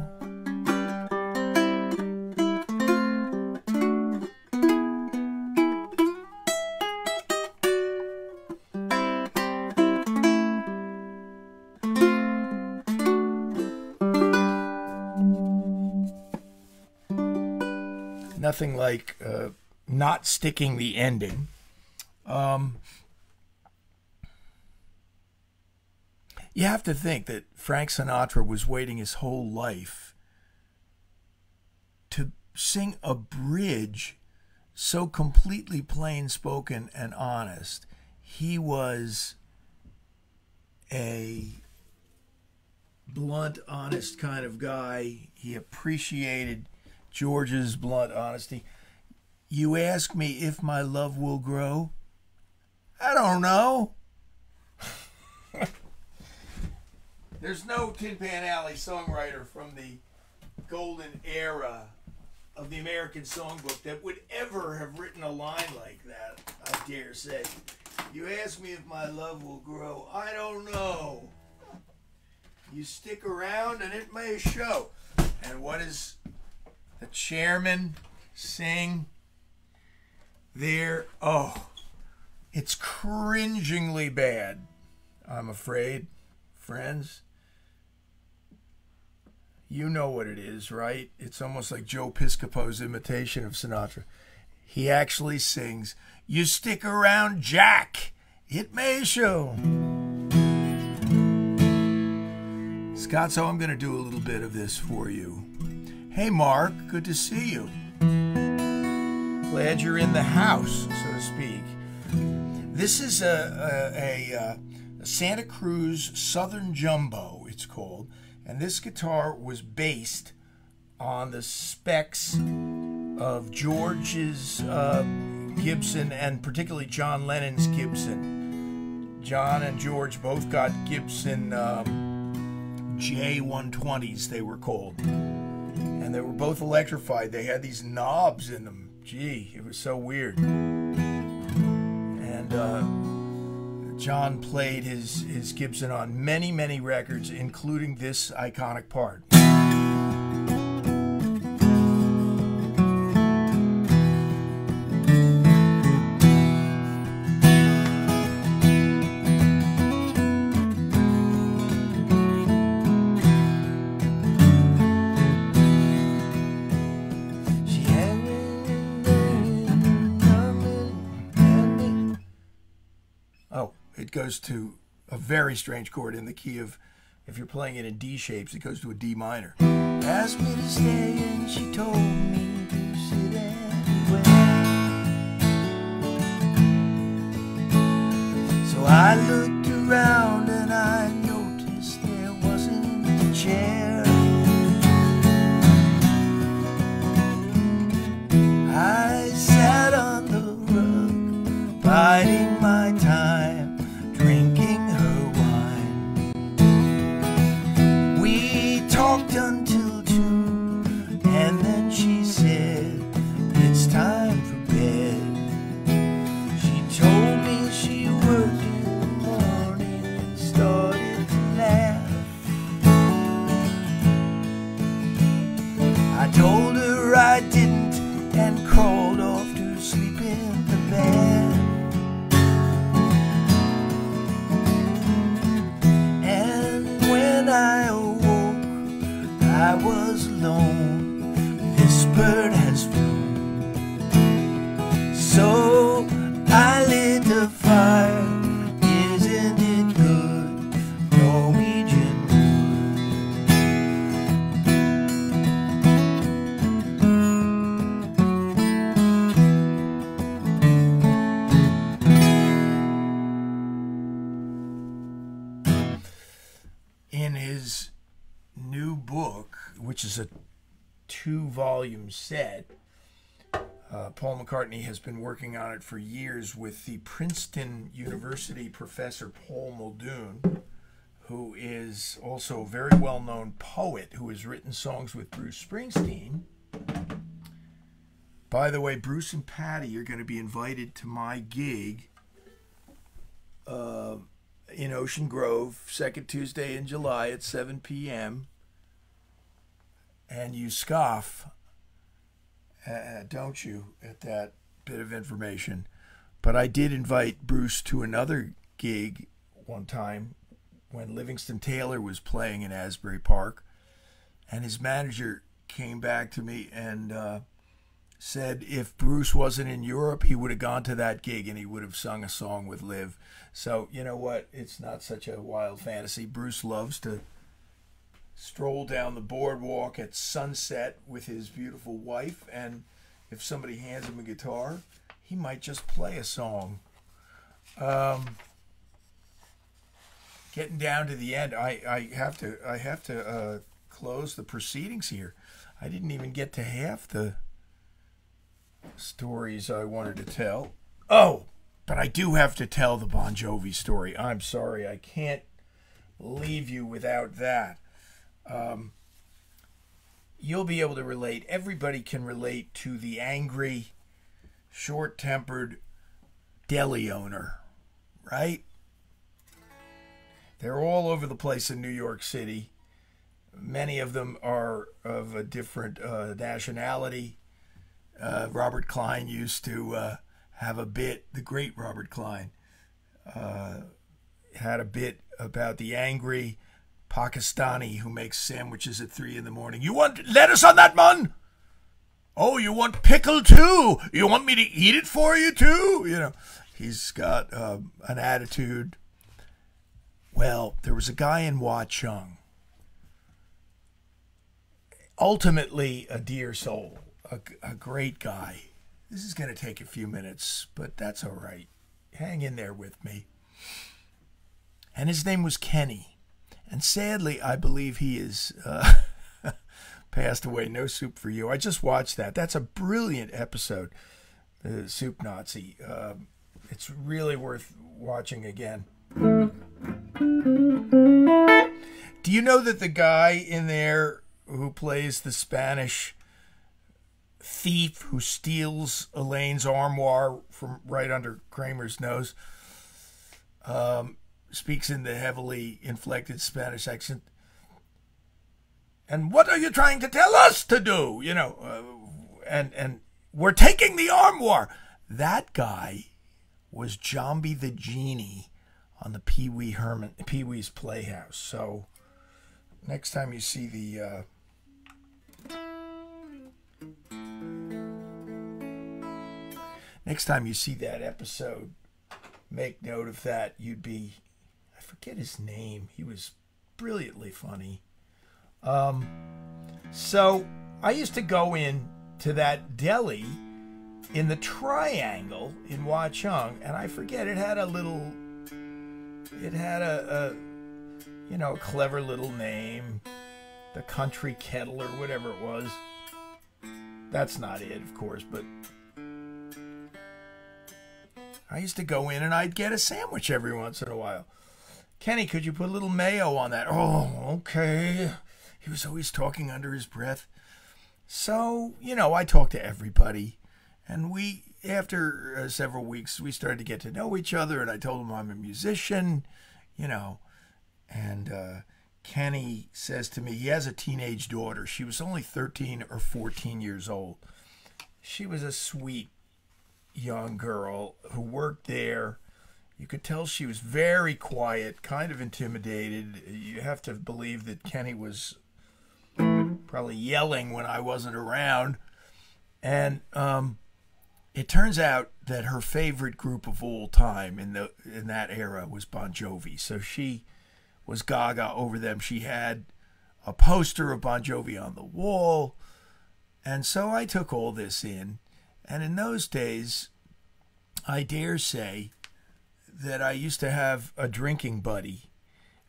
Speaker 1: Nothing like not sticking the ending. You have to think that Frank Sinatra was waiting his whole life to sing a bridge so completely plain-spoken and honest. He was a blunt, honest kind of guy. He appreciated George's blunt honesty. You ask me if my love will grow. I don't know. There's no Tin Pan Alley songwriter from the golden era of the American Songbook that would ever have written a line like that, I dare say. You ask me if my love will grow. I don't know. You stick around and it may show. And what does the chairman sing there? Oh, it's cringingly bad, I'm afraid, friends. You know what it is, right? It's almost like Joe Piscopo's imitation of Sinatra. He actually sings, "You stick around, Jack, it may show." Scott, so I'm going to do a little bit of this for you. Hey, Mark, good to see you. Glad you're in the house, so to speak. This is a Santa Cruz Southern Jumbo, it's called. And this guitar was based on the specs of George's Gibson and particularly John Lennon's Gibson. John and George both got Gibson J120s, they were called. And they were both electrified. They had these knobs in them. Gee, it was so weird. And John played his Gibson on many, many records, including this iconic part. It goes to a very strange chord in the key of, if you're playing it in D shapes, it goes to a D minor. Asked me to stay and she told me to sit anywhere. So I looked around and I noticed there wasn't a chair. I sat on the rug, biding my time, drinking her wine. We talked until 2, and then she said, "It's time for bed." She told me she worked in the morning and started to laugh. I told her I didn't and crawled off to sleep in the bed. When I awoke, I was alone. This bird has flown. So I lit a fire. Isn't it good? Norwegian In his new book, which is a 2-volume set, Paul McCartney has been working on it for years with the Princeton University professor Paul Muldoon, who is also a very well-known poet who has written songs with Bruce Springsteen. By the way, Bruce and Patty are going to be invited to my gig in Ocean Grove, second Tuesday in July at 7 p.m. And you scoff, don't you, at that bit of information. But I did invite Bruce to another gig one time when Livingston Taylor was playing in Asbury Park. And his manager came back to me and said if Bruce wasn't in Europe, he would have gone to that gig and he would have sung a song with Liv. So, you know what? It's not such a wild fantasy. Bruce loves to stroll down the boardwalk at sunset with his beautiful wife, and if somebody hands him a guitar, he might just play a song. Getting down to the end, I have to close the proceedings here. I didn't even get to half the stories I wanted to tell. Oh, But I do have to tell the Bon Jovi story. I'm sorry, I can't leave you without that. You'll be able to relate. Everybody can relate to the angry, short-tempered deli owner, right? They're all over the place in New York City. Many of them are of a different nationality. Robert Klein used to have a bit, the great Robert Klein, had a bit about the angry Pakistani who makes sandwiches at 3 in the morning. You want lettuce on that, man? Oh, you want pickle too? You want me to eat it for you too? You know, he's got an attitude. Well, there was a guy in Watchung, ultimately a dear soul, a great guy. This is going to take a few minutes, but that's all right. Hang in there with me. And his name was Kenny. And sadly, I believe he is passed away. No Soup for You. I just watched that. That's a brilliant episode, the Soup Nazi. It's really worth watching again. Do you know that the guy in there who plays the Spanish thief who steals Elaine's armoire from right under Kramer's nose speaks in the heavily inflected Spanish accent? And what are you trying to tell us to do? You know, and we're taking the armoire. That guy was Jambi the Genie on the Pee-wee's Playhouse. So next time you see the next time you see that episode, make note of that. You'd be, I forget his name. He was brilliantly funny. So I used to go in to that deli in the Triangle in Watchung, and I forget, it had a you know, clever little name, the Country Kettle or whatever it was. That's not it, of course, but I used to go in and I'd get a sandwich every once in a while. Kenny, could you put a little mayo on that? Oh, okay. He was always talking under his breath. So, you know, I talked to everybody. And after several weeks, we started to get to know each other. And I told him I'm a musician, you know. And Kenny says to me, he has a teenage daughter. She was only 13 or 14 years old. She was a sweet young girl who worked there. You could tell she was very quiet, kind of intimidated. You have to believe that Kenny was probably yelling when I wasn't around. And it turns out that her favorite group of all time in that era was Bon Jovi. So she was gaga over them. She had a poster of Bon Jovi on the wall. And so I took all this in. And in those days, I dare say that I used to have a drinking buddy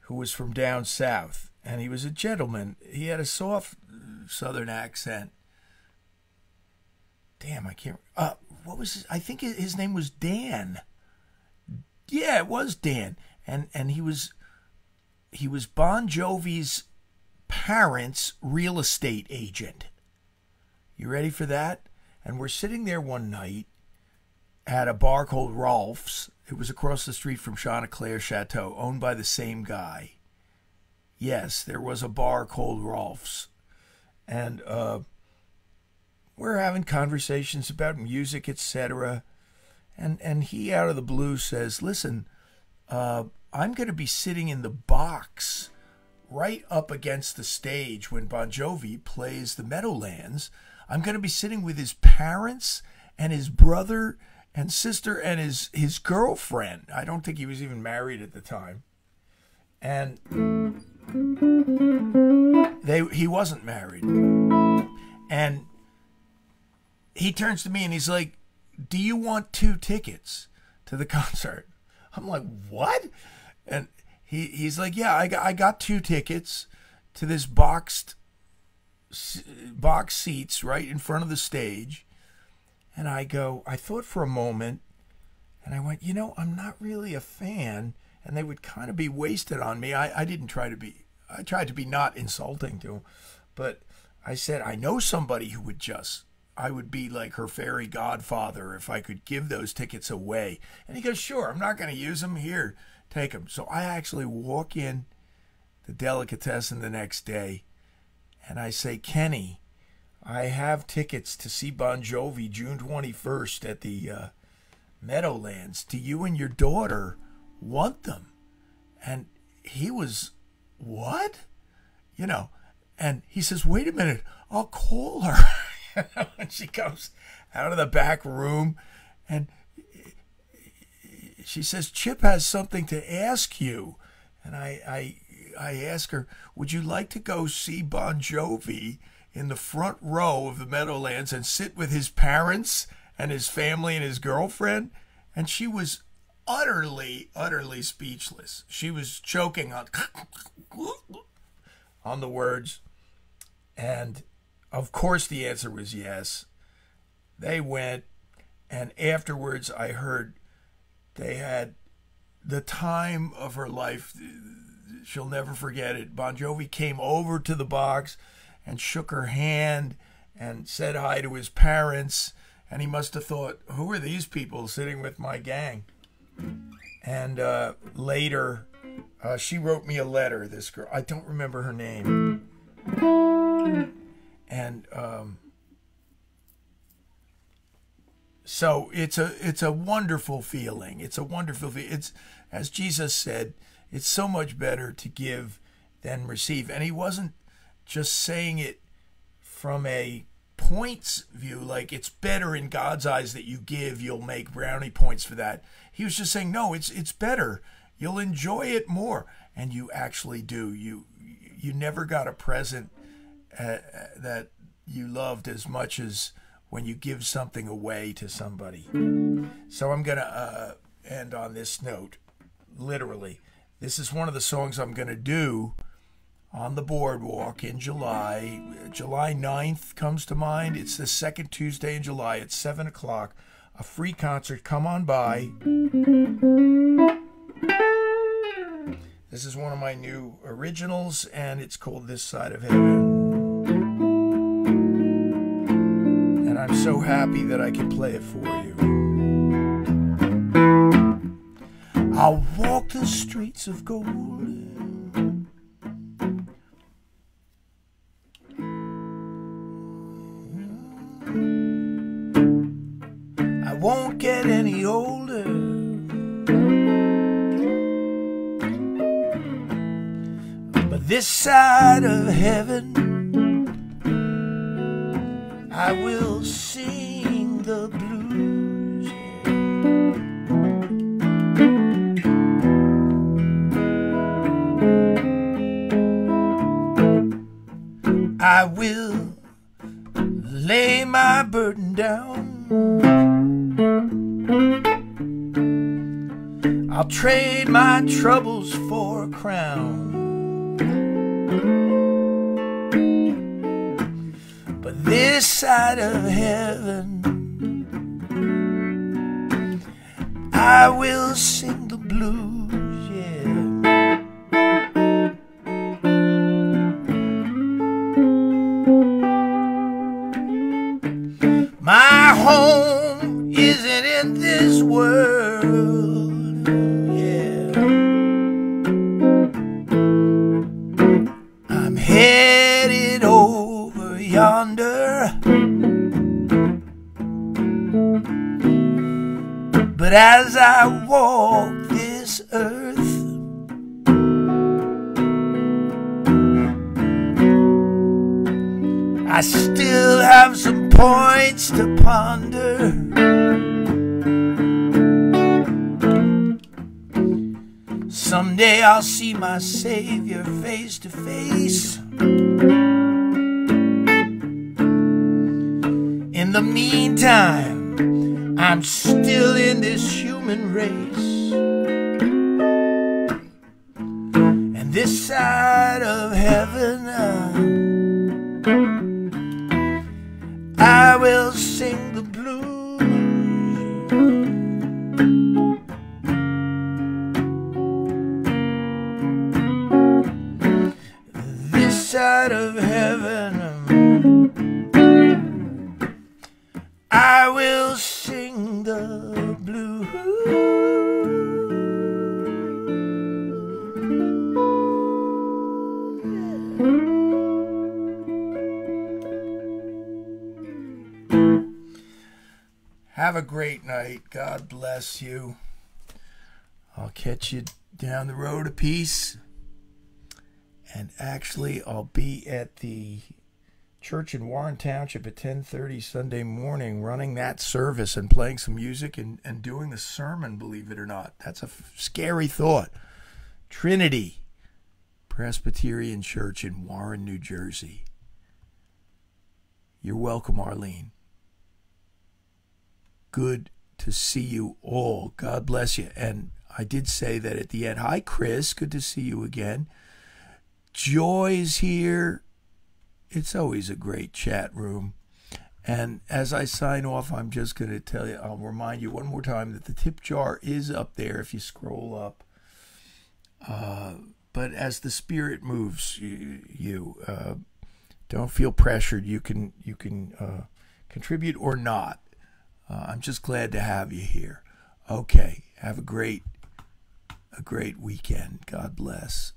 Speaker 1: who was from down south. And he was a gentleman. He had a soft southern accent. Damn, I can't... what was his... I think his name was Dan. Yeah, it was Dan. And he was Bon Jovi's parents' real estate agent. You ready for that? And we're sitting there one night at a bar called Rolf's. It was across the street from Chanticleer Chateau, owned by the same guy. Yes, there was a bar called Rolf's. And we're having conversations about music, etc. And he, out of the blue, says, listen, I'm going to be sitting in the box right up against the stage when Bon Jovi plays the Meadowlands. I'm going to be sitting with his parents and his brother and sister and his girlfriend. I don't think he was even married at the time. And he wasn't married. And he turns to me and he's like, do you want 2 tickets to the concert? I'm like, what? And he's like, yeah, I got 2 tickets to this box seats right in front of the stage. And I go, I thought for a moment, And I went, I'm not really a fan, and they would kind of be wasted on me. I tried to be not insulting to them, but I said, I know somebody who I would be like her fairy godfather if I could give those tickets away. And he goes, sure, I'm not going to use them. Here, take them. So I actually walk in the delicatessen the next day, and I say, Kenny, I have tickets to see Bon Jovi June 21st at the Meadowlands. Do you and your daughter want them? And he was, what? And he says, wait a minute, I'll call her. And she comes out of the back room, and she says, Chip has something to ask you. And I ask her, would you like to go see Bon Jovi in the front row of the Meadowlands and sit with his parents and his family and his girlfriend? And she was utterly, utterly speechless. She was choking on the words. And of course the answer was yes. They went, and afterwards I heard they had the time of her life. She'll never forget it. Bon Jovi came over to the box and shook her hand and said hi to his parents, and he must have thought, who are these people sitting with my gang? And later, she wrote me a letter, this girl. I don't remember her name. And so it's a wonderful feeling. It's a wonderful feeling. It's, as Jesus said, it's so much better to give than receive. And he wasn't just saying it from a points view, like it's better in God's eyes that you give, you'll make brownie points for that. He was just saying, no, it's better. You'll enjoy it more. And you actually do. You never got a present that you loved as much as when you give something away to somebody. So I'm going to end on this note, literally. This is one of the songs I'm going to do on the boardwalk in July. July 9th comes to mind. It's the second Tuesday in July at 7 o'clock. A free concert. Come on by. This is one of my new originals, and it's called This Side of Heaven. And I'm so happy that I can play it for you. I'll walk the streets of gold. I won't get any older. But this side of heaven, I will sing the blues. I will lay my burden down. I'll trade my troubles for a crown. But this side of heaven, I will sing the blues, yeah. My home isn't in this world, yeah. I'm headed over yonder, but as I walk this earth, I still have some points to ponder. Someday I'll see my Savior face to face. In the meantime, I'm still in this human race. And this side of heaven, I will sing the blues. side of heaven, I will sing the blues. Have a great night. God bless you. I'll catch you down the road a piece. And actually, I'll be at the church in Warren Township at 10:30 Sunday morning, running that service and playing some music and doing the sermon, believe it or not. That's a scary thought. Trinity Presbyterian Church in Warren, New Jersey. You're welcome, Arlene. Good to see you all. God bless you. And I did say that at the end. Hi, Chris. Good to see you again. Joy's here. It's always a great chat room. And as I sign off, I'm just going to tell you, I'll remind you one more time that the tip jar is up there if you scroll up. But as the Spirit moves you, don't feel pressured. You can contribute or not. I'm just glad to have you here. Okay, have a great weekend. God bless.